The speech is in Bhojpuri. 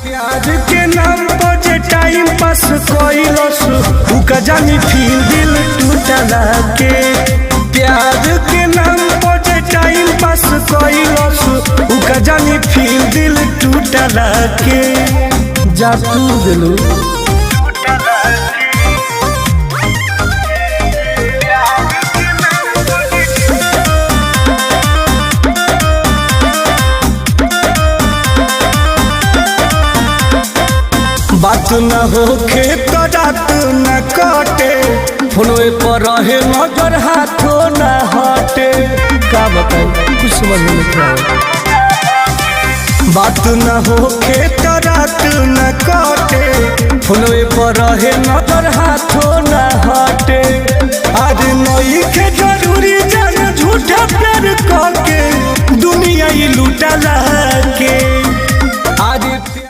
प्यार के नाम पर जे टाइम पास कइलस उका जानी फिर दिल टूटला के। प्यार के नाम पर जे टाइम पास कइलस उका जानी फिर दिल टूटला के। जा तू दिलू बात न होखे तो रात न कटे, फोनवे पर रहे नजर हाथों न हटे। का बताऊं कुछ समझ में नहीं आया। बात न होखे तो रात न कटे, फोनवे पर रहे नजर हाथों न हटे। आज नई के जरूरी जान झूठा प्यार करके दुनिया ही लूटला के।